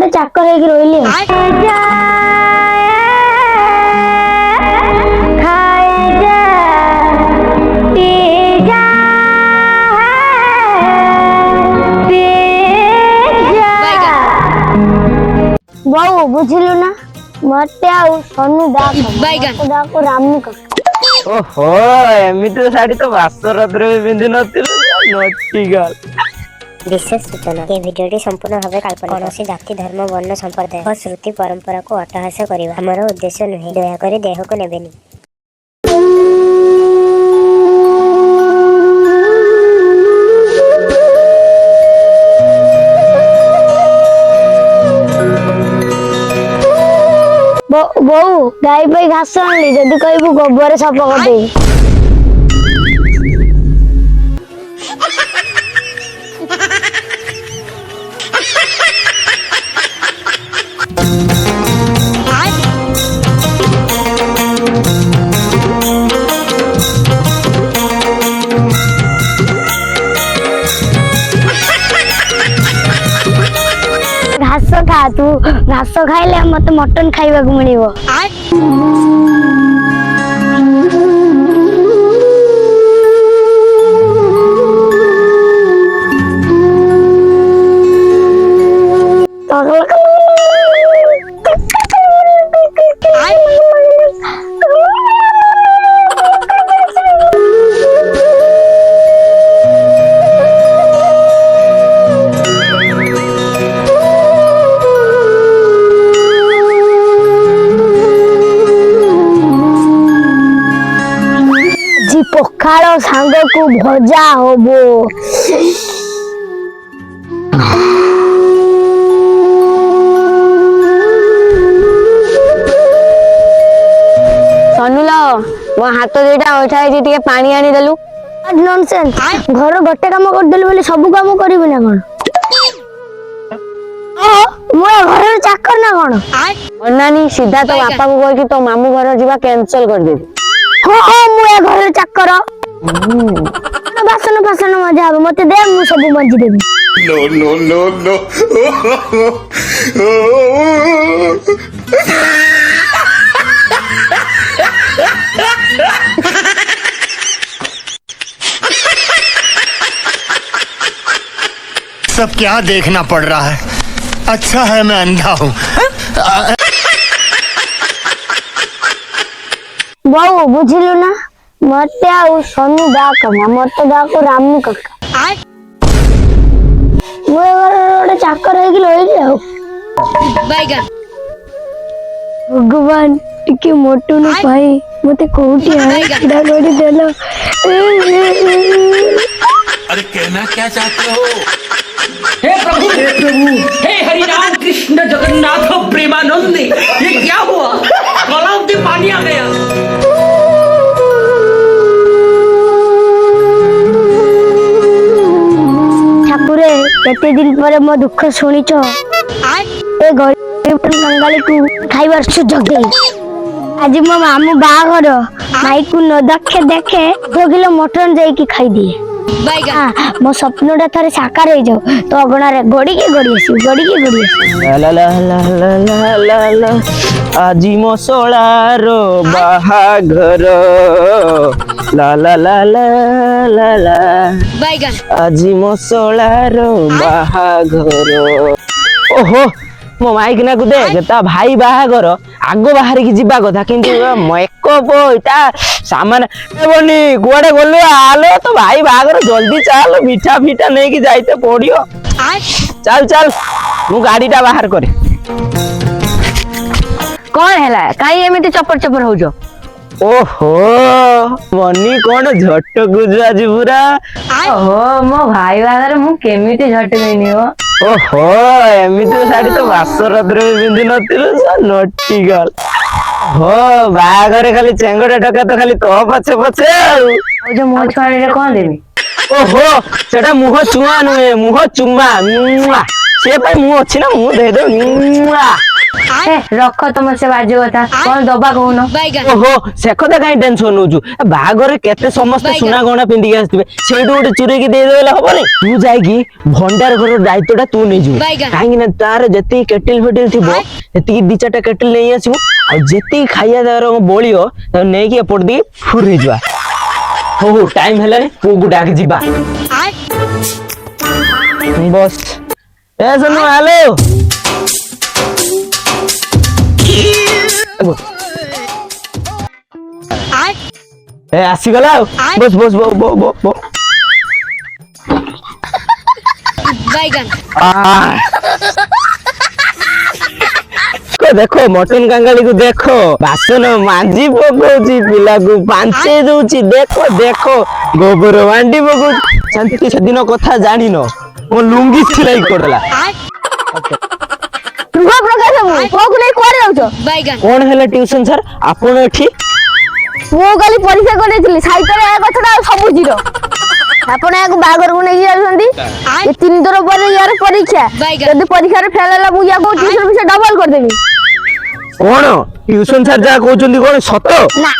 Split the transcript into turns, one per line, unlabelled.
ଗୋଟେ ଚାକର ହେଇକି ରହିଲି। बहु बुझिलु ना मते आउ सोनू डाको रामू का।
ओहो एमिति साड़ी तो वासरद्र बिंदु नथिलु नटी गल।
विशेष सूचना ये वीडियो संपूर्ण भाव कल्पना कौन जाति धर्म वर्ण संप्रदाय और श्रुति परंपरा को अट्टहास करवा हमार उद्देश्य नुहे। दयाकोरी देह को नेबेनी।
बहु गाई पे घास आनी जदि कहबू गोबर सफ करदेबी। घास खा तू घास खाइले मत मटन खाइबा को मिलिबो। पखाड़ सांग को भजा होबो। सनुला मो हाथ दुईटा उठा टिके पानी आनी देलु। नॉनसेंस घर गोटे काम कर देलु बोली सब काम करिबि ना कोन। मो घर चाकर ना कोन। अन्नानी सीधा तो बापा को कह कि तो मामू घर जीवा कैंसिल कर दे। हाँ मुझे घर चाकर बासन फासन मजा हम मत दे मु सब मजी देबी।
नो नो नो नो सब क्या देखना पड़ रहा है। अच्छा है मैं अंधा हूँ।
बहु बुझिलु ना मते आउ सोनू डाको रामू काका। मो गोटे चाकर ହେଇକି ରହିଲି ଆଉ। भगवान टिके मोटू न भाई मते कोठी आइडा गोडी देलो।
अरे कहना क्या चाहते हो?
हे प्रभु हे हरि राम कृष्ण जगन्नाथ प्रेमानंद ये क्या हुआ? गलाव में पानी आ गया।
ठाकुरे केते दिन पर मो दुख सुनिछ। ए गरीब कंगाली को खाइबार सुजोग दे। आज मो मामू बाघर माई को न देखे 2 किलो मटन जाई की खाई दिए। मो सपनटा थारे साकार हो जाओ तो अगणा रे गड़ी के गड़ी आसी।
ला ला ला ला ला ला आजी मो सोलारो बाहाघर ला ला ला ला ला ला आजी मो सोलारो बाहाघर। ओहो मो माइकना को देख ता भाई बाहाघर आगो बाहर की जीवा कथा किंतु मेकअप ता सामान बनी कुआडे गलो आलो तो भाई बाहाघर जल्दी चल मीठा फीठा नहीं कि जाइते पड़ियो। चल चल मु गाड़ीटा बाहर करे।
कौन हैला काई एमिति चपर चपर हो जो।
ओहो मनी कौन झट गुजु आज पूरा।
ओहो मो भाई बागर मु केमिति झट गइनी हो।
ओहो एमिति साड़ी तो वासरद्र बिंदु नथिलु नटी गल। हो बाघरे खाली चेंगड़ा टका तो खाली तो पछे पछे
जो मुह छुआने रे कोन देबी।
ओहो सेटा मुह छुआ नुहे मुह चुम्मा से मुह अछि ना मुह दे दो।
ରଖ ତମ ସେ ବାଜେ କଥା କଣ ଦବା କହୁନ?
ଓହୋ ସେ କଥା କାଇଁ ଟେନସନ ହଉଛୁ ବାହାଘରରେ କେତେ ସମସ୍ତେ ସୁନା ଗହଣା ପିନ୍ଧିକି ଆସିଥିବେ ସେଇଠୁ ଗୋଟେ ଚୁରେଇକି ଦେଇଦେଲେ ହବନି ତୁ ଯାଇକି ଭଣ୍ଡାର ଘର ଦାୟିତ୍ୱଟା ତୁ ନେଇଯିବୁ କାହିଁକି ନା ତାର ଯେତିକି କେଟିଲ ଫେଟିଲ ଥିବ ସେତିକି 2-4ଟା କେଟିଲ ନେଇ ଆସିବୁ ଆଉ ଯେତିକି ଖାଇବା ତାର ବଳିବ ତାକୁ ନେଇକି ଏପଟ ଦେଇକି ଫୁରେଇ ଯିବା ହଉ ହଉ ଟାଇମ ହେଲାଣି ପୁଅକୁ ଡାକି ଯିବା ବସ୍ ଏ ସୋନୁ ହ୍ୟାଲୋ ଏ ଆସିଗଲା ଆଉ ବସ୍ ବସ୍ ଦେଖ ମଟନ କାଙ୍ଗାଳିକୁ ଦେଖ ବାସନ ମାଜି ପକଉଛି ପିଲାକୁ ପାଞ୍ଚେଇ ଦଉଛି ଦେଖ ଦେଖ ଗୋବର ବାଣ୍ଡି ପକଉଛି ଶାନ୍ତି ସେଦିନ କଥା ଜାଣିନ ମୋ ଲୁଙ୍ଗି ସିଲେଇ କରିଦେଲା କଣ ହେଲା ଟ୍ୟୁସନ ସାର୍ ଆପଣ ଏଠି
ମୁଁ କାଲି ପରୀକ୍ଷା କରିଥିଲି ସାହିତ୍ୟରେ ଏ କଥାଟା ସବୁ ଜିରୋ ଆପଣ ୟାକୁ ବାହାଘରକୁ ନେଇକି ଯାଉଛନ୍ତି 3 ଥର ପରେ ୟାର ପରୀକ୍ଷା ଯଦି ପରୀକ୍ଷାରେ ଫେଲ ହେଲା ମୁଁ ୟାକୁ ଟ୍ୟୁସନ ଫିସ୍ ଡବଲ କରିଦେବି
କଣ ଟ୍ୟୁସନ ସାର୍ ଯାହା କହୁଛନ୍ତି କଣ ସତ
ନା